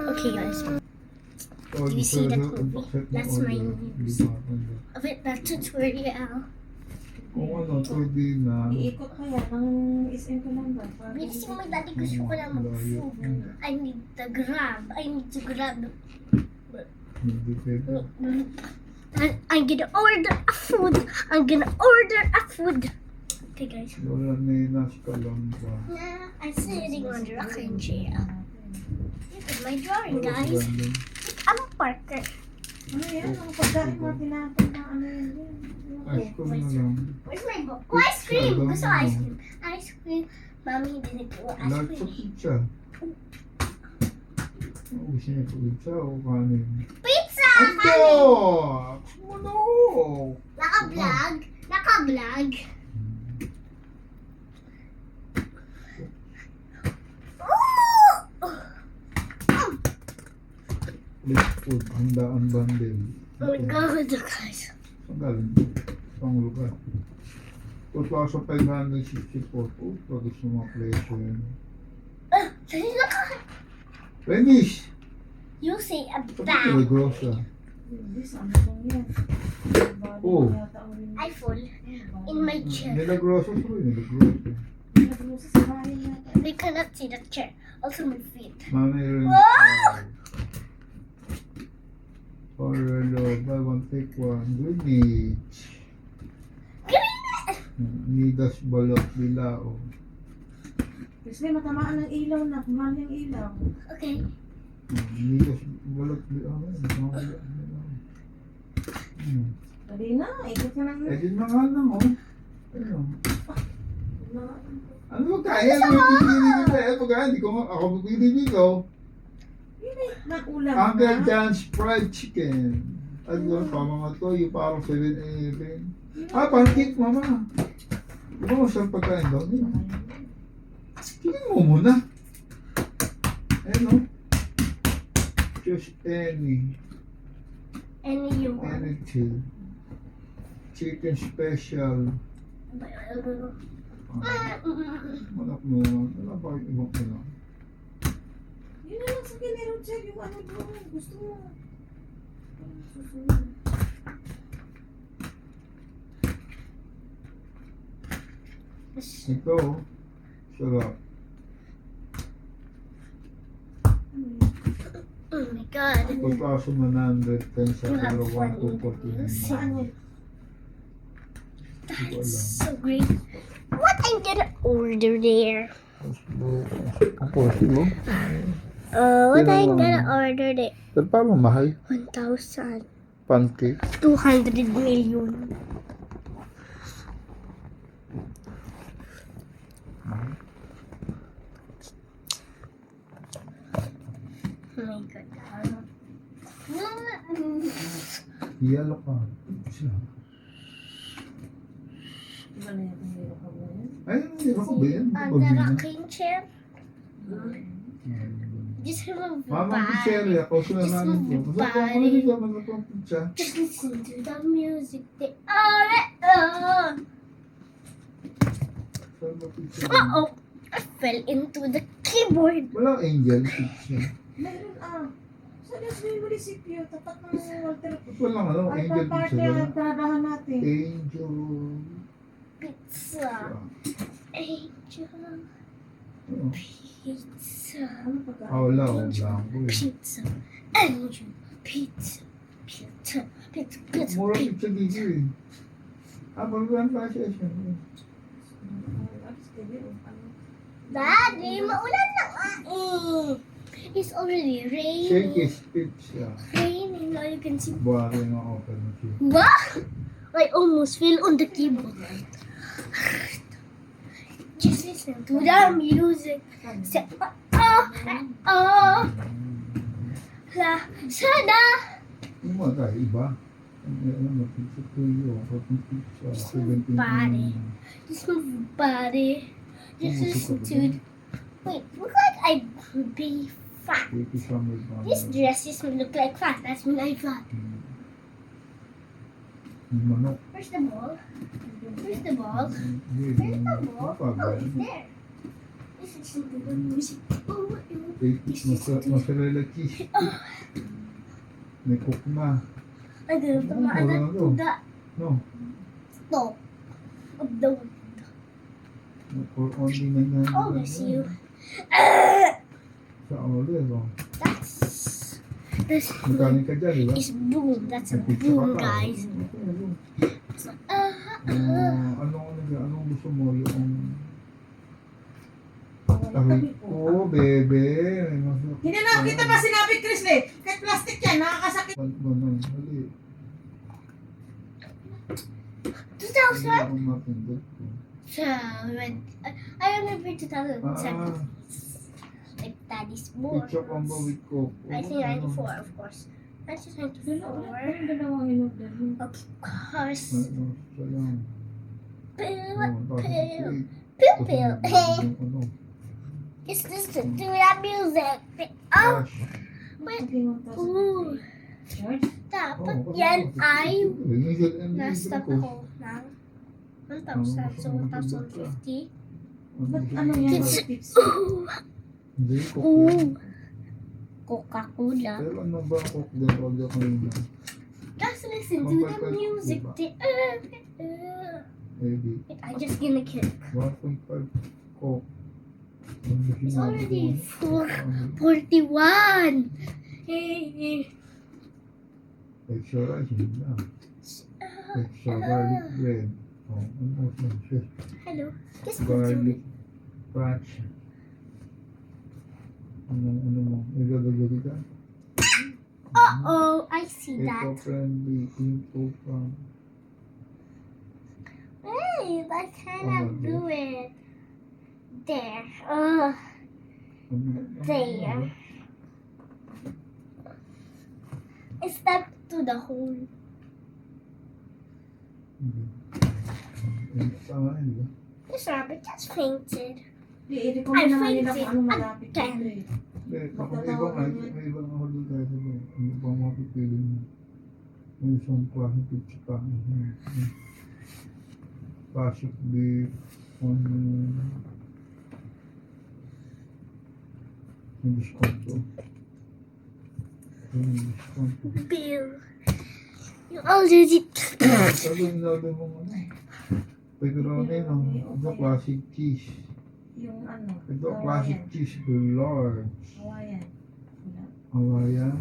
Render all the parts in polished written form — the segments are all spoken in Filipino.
Okay guys, do you see the movie? That's my news. Okay, back to tutorial. Kung ano, pwede na. Iikot ko yan. Ang SM ko lang ba? Bilising mo dati, gusto ko lang mag-food. I need to grab. Hindi pwede. I'm gonna order a food. Okay guys. Wala na ka lang ba? I'm sitting on the rocking chair. Look at my drawing, guys. I'm a Parker. Ano yan? Ang pagkain mo, tinapin na ano yan din. Ice cream na lang. Where's my book? Oh, ice cream! Gusto ko ice cream. Ice cream. Mommy didn't do ice Lahat sa cream. pizza. Gusto niya po pizza o kanin? Pizza! Ano? Ano? Naka-vlog. Let's food. Handaan bundle. Oh my God, guys. Saan galing? Saan lugar? Tapos sa 564. Pagod sa mga pleasure yun. Finish! You say a Sabi ko bag. nag-gross ah. Hindi, Samsung yan. Oh. I fall in my chair. Nilaggross ako rin. Nilaggross eh. Naglusa sa bahay natin. They cannot see the chair. Also my feet. Mami rin. Wow! Orelo, buy one, take one. Greenwich. Nidas balot bilao. Kasi matamaan ng ilaw na. Kumahal yung ilaw. Okay. Nidas balot bilao. Dali na. Ikot ka lang. Eh, din mga lang oh. Ano? Ano ba kaya? Ano yung pipili ko kaya? Pag hindi ko ako pipili ko. Nag-ulam Uncle na. John's Fried Chicken. Ano pa mga to? Yung parang 7-Eleven. Ah, pancake mama. Di ba masarap pagkain daw niya? Tingin mo muna. Ayun o. Just any. Any you want. Anything. Chicken special. Manap mo naman. Wala ba yung ibang pala? Yun na lang sa kinero check yung ano doon. Gusto mo. Susunod. Ito oh. Sarap. Oh my God. Pagkaso na 100 pesos sa You have dalawang fun kupot with yun. Saan yun? That's so great. What I'm gonna order there? Ako, mo? What I'm gonna order there? Pero parang mahal. 1,000. Pancake. 200 million. Oh my God. Yalo ka. Siya. Iba na yung kinero ka ba yan? Ay, hindi ako ba yan? The rocking chair. Just remove the Mama, body. Cherry, ako sila Just namin move ko. the Masarap ako body. nito, masarap ang pizza. Just listen to the music. They are it. Masarap ang pizza. Uh-oh. I fell into the keyboard. Walang angel pizza. Meron Sa Desmond Municipio, tapat ng Walter. Ba't walang ano, Ay, angel paparte pizza ang ba? tradahan natin. Angel. Pizza. Angel. Ano? Pizza. Ano pagkain? Ah, wala, wala ako eh. Pizza. Angel. Pizza. Pizza. Pizza. Pizza. Mura Pizza. pizza dito eh. Ah, pag-run pa siya siya. Daddy, maulan na nga It's already Shake raining. his pitch siya. Raining, now you can see. Buhari ng open mo siya. What? I almost fell on the keyboard. Just listen to the music. Say, la, sana. Yung mga tayo, iba. Ano, pizza to you. Open pizza. 17. Body. Just move your body. Just listen to it. Wait, look like I be fat. 80 summer ba? This dresses me look like fat. That's me like fat. Yung manok. Where's the ball? Where's the ball? Hindi, Where's the ball? Oh, Pagal. it's there. Let's listen to the music. Oh, Mozzarella cheese. May cook na. I don't know. I don't know. The No. top of the For only 900. Oh, bless you. Sa olive, oh. That's Magkaling ka dyan, di ba? it's boom. That's a May pizza boom, ka pa. guys. Anong gusto mo? Yung... Oh, bebe. May masarap. Hindi na kita pa sinabi, Chris eh. Kahit plastic yan, nakakasakit. Ganun, hali. 2000. Ang mapindot ko. So, I remember 2007. Like daddy's more. Pizza combo with coke. 1994, of course. 1994. Ang dalawang in-order mo. Of course. Ano, siya lang. Pill, Oh, pill, tapos pill, yung pill. ano, Just listen to that music. Oh, cash. wait. Okay, 1,000. Ooh. George? Dapat Oo, yan kasi- ay Yung na-stop ko. ako ng 1,000. So, 1,050. Ba't ano yan? It's- Tips? Ooh. Hindi, coke Ooh. yan. Coca-Cola. Pero ano ba coke din? Huwag ako yun. Just listen to the music. Maybe. Wait, I just gonna kick. 1.5 coke. It's already 4:41. Hey. Extra rice, yun lang. Extra garlic bread. Oh, ano siya? Hello. Just Garlic continue. patch. Ano mo? Ilalagay ka? Uh-oh, I see that. Eco-friendly, eco-friendly. Hey, I cannot do it. There. There. I stepped to the hole. Tama yun, di ba? This rabbit just fainted. I-recommend naman nila kung ano malapit Again. dito eh. May ibang halo tayo sa mga. Ano pang mapipili mo? May isang klaseng pizza pa. Classic beef. May discount to. May discount to. Bill. You already. Sabi nilagay mo ano? Pepperoni, no? Ito classic cheese. Yung ano, Ito classic cheese. Lord. Hawaiian. Hawaiian.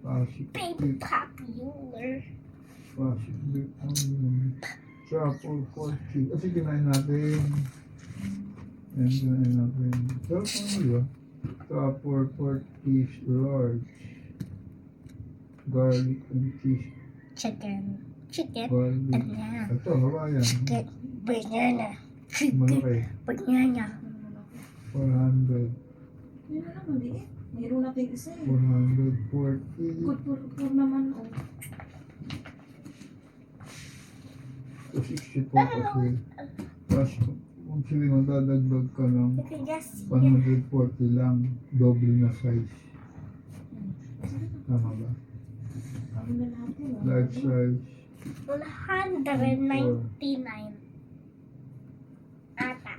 Classic Baby beef. popular. Classic beef. Truffle pork cheese. Kasi kinain natin. Ayan, kinain natin. Pero ano di ba? Truffle pork cheese. Large. Garlic and cheese. Chicken. Chicken. Garlic. Banana. Ito, Hawaiian. Chicken. Banana. Chicken. Malaki. Banana. 400. Yun na lang, maliit. Mayroon natin isa eh. 440. Good for naman oh. 264 kasi. Tapos, kung sili magdadagdag ka ng You can just 140 lang, doble na size. Tama ba? Ano na natin oh. Large size. 199 ata.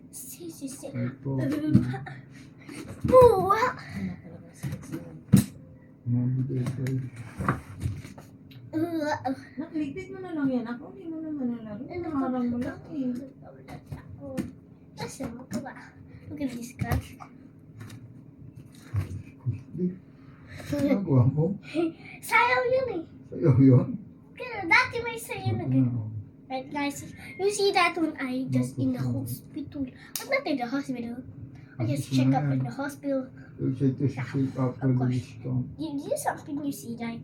Sisi. Ito, Buwa. Ano talaga sakit sa'yo. mabigay size. Nakligpit mo na lang yan. Ako hindi mo naman nalaro. Nakaharang mo lang eh. Listen, look at this guy. Di, nagawa mo? Sayaw yun eh. Sa'yo yun? Pero dati may sayaw na Ano ganyan. na, oh. Right, guys, you see that when I just in the hospital. But not in the hospital. I just check up in the hospital. You said to sit after Of the course. discount. You do something you see like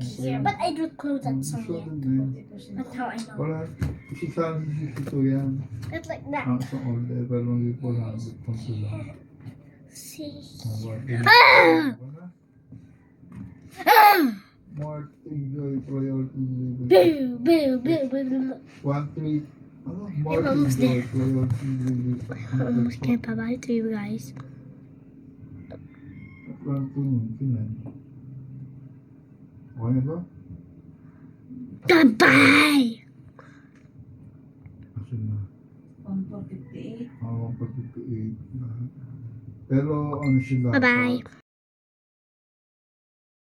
here. But I don't close that song yet. That's how I know. Wala. Si Sam, si Tito yan. It's like that. Ang sa order, pero hindi ko lang kung sila. See. Wala. Ah! Martin Joy Priority Living. Boo, boo, boo, boo, boo. 1-3. Ano? Martin almost Joy Priority Living. Almost can't bye to you guys. Sinan. Okay na ba? Bye-bye! Asan na? 1,458. 158. Pero ano sila? Bye-bye.